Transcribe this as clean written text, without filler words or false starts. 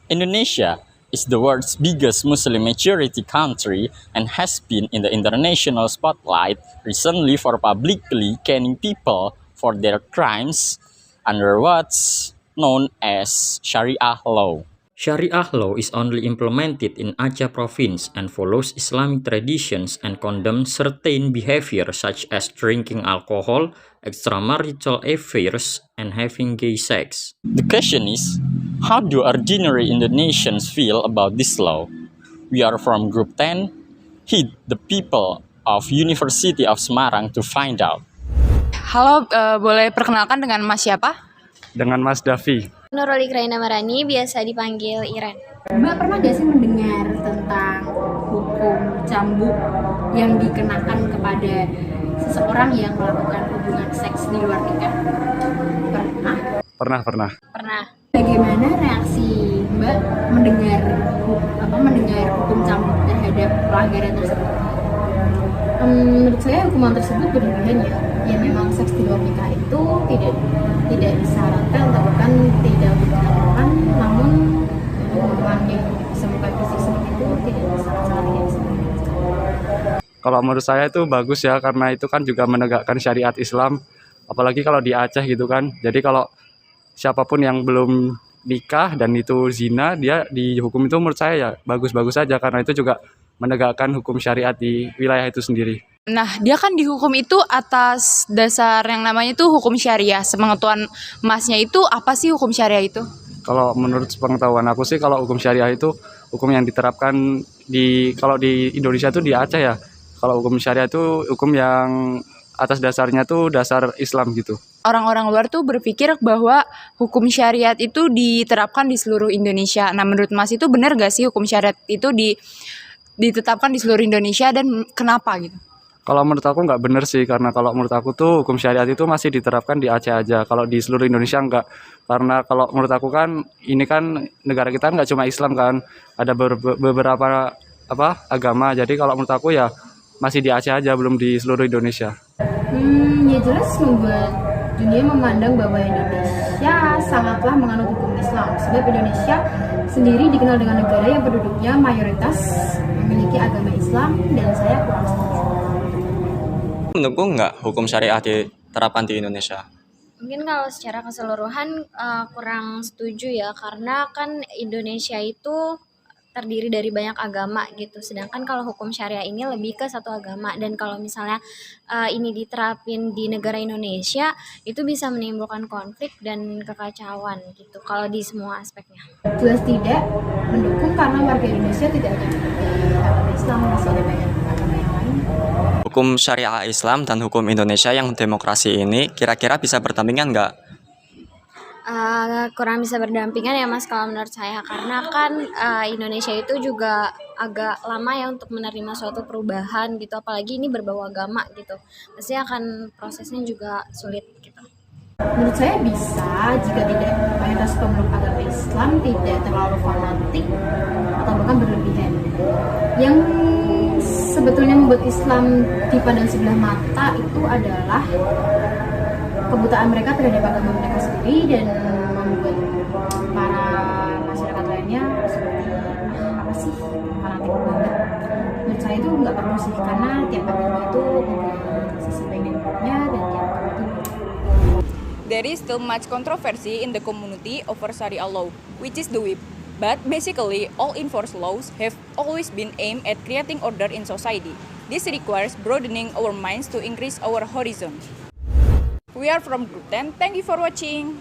Indonesia is the world's biggest Muslim majority country and has been in the international spotlight recently for publicly caning people for their crimes under what's known as Sharia law. Sharia law is only implemented in Aceh province and follows Islamic traditions and condemns certain behavior such as drinking alcohol, extramarital affairs, and having gay sex. The question is, how do ordinary Indonesians feel about this law? We are from Group 10, hit the people of University of Semarang to find out. Halo, boleh perkenalkan dengan Mas siapa? Dengan Mas Davi. Nurul Ikraina Marani, biasa dipanggil Iren. Mbak pernah gak sih mendengar tentang hukum cambuk yang dikenakan kepada seseorang yang melakukan hubungan seks di luar nikah? Pernah? Pernah. Bagaimana reaksi Mbak mendengar hukum cambuk terhadap pelanggaran tersebut? Menurut saya hukuman tersebut berlebihan ya. Ya memang seks di luar nikah itu tidak disarankan atau bukan tidak dibenarkan, namun hukuman yang disebutkan fisik seperti itu tidak disarankan. Kalau menurut saya itu bagus ya, karena itu kan juga menegakkan syariat Islam, apalagi kalau di Aceh gitu kan. Jadi kalau siapapun yang belum nikah dan itu zina, dia dihukum itu menurut saya ya bagus-bagus saja, karena itu juga menegakkan hukum syariat di wilayah itu sendiri. Nah, dia kan dihukum itu atas dasar yang namanya itu hukum syariah. Sepengetahuan Masnya itu apa sih hukum syariah itu? Kalau menurut pengetahuan aku sih, kalau hukum syariah itu hukum yang diterapkan kalau di Indonesia itu di Aceh ya. Kalau hukum syariah itu hukum yang atas dasarnya tuh dasar Islam gitu. Orang-orang luar tuh berpikir bahwa hukum syariat itu diterapkan di seluruh Indonesia. Nah, menurut Mas itu benar gak sih hukum syariat itu ditetapkan di seluruh Indonesia dan kenapa gitu? Kalau menurut aku nggak benar sih, karena kalau menurut aku tuh hukum syariat itu masih diterapkan di Aceh aja. Kalau di seluruh Indonesia nggak. Karena kalau menurut aku kan, ini kan negara kita nggak cuma Islam kan, ada beberapa agama. Jadi kalau menurut aku ya masih di Aceh aja, belum di seluruh Indonesia. Ya jelas membuat dunia memandang bahwa Indonesia sangatlah menganut hukum Islam. Sebab Indonesia sendiri dikenal dengan negara yang penduduknya mayoritas memiliki agama Islam, dan saya kurang setuju. Mendukung nggak hukum syariah diterapkan di Indonesia? Mungkin kalau secara keseluruhan kurang setuju ya, karena kan Indonesia itu terdiri dari banyak agama gitu. Sedangkan kalau hukum syariah ini lebih ke satu agama, dan kalau misalnya ini diterapin di negara Indonesia, itu bisa menimbulkan konflik dan kekacauan gitu kalau di semua aspeknya. Jelas tidak mendukung, karena warga Indonesia tidak hanya agama Islam, masih ada banyak agama yang lain. Hukum syariah Islam dan hukum Indonesia yang demokrasi ini kira-kira bisa berdampingan nggak? Kurang bisa berdampingan ya Mas kalau menurut saya, karena kan Indonesia itu juga agak lama ya untuk menerima suatu perubahan gitu, apalagi ini berbau agama gitu, pasti akan prosesnya juga sulit gitu. Menurut saya bisa, jika tidak mayoritas pemeluk agama Islam tidak terlalu fanatik atau bahkan berlebihan. Yang sebetulnya membuat Islam dipandang sebelah mata itu adalah kebutaan mereka terhadap agama mereka sendiri, dan membuat para masyarakat lainnya seperti apa sih, fanatik banget. Menurut saya itu nggak perlu sih, karena tiap agama itu mempunyai sisi baik dan buruknya, dan tiap agama itu. There is still much controversy in the community over Sharia law, which is the whip. But basically, all enforced laws have always been aimed at creating order in society. This requires broadening our minds to increase our horizon. We are from Group 10. Thank you for watching.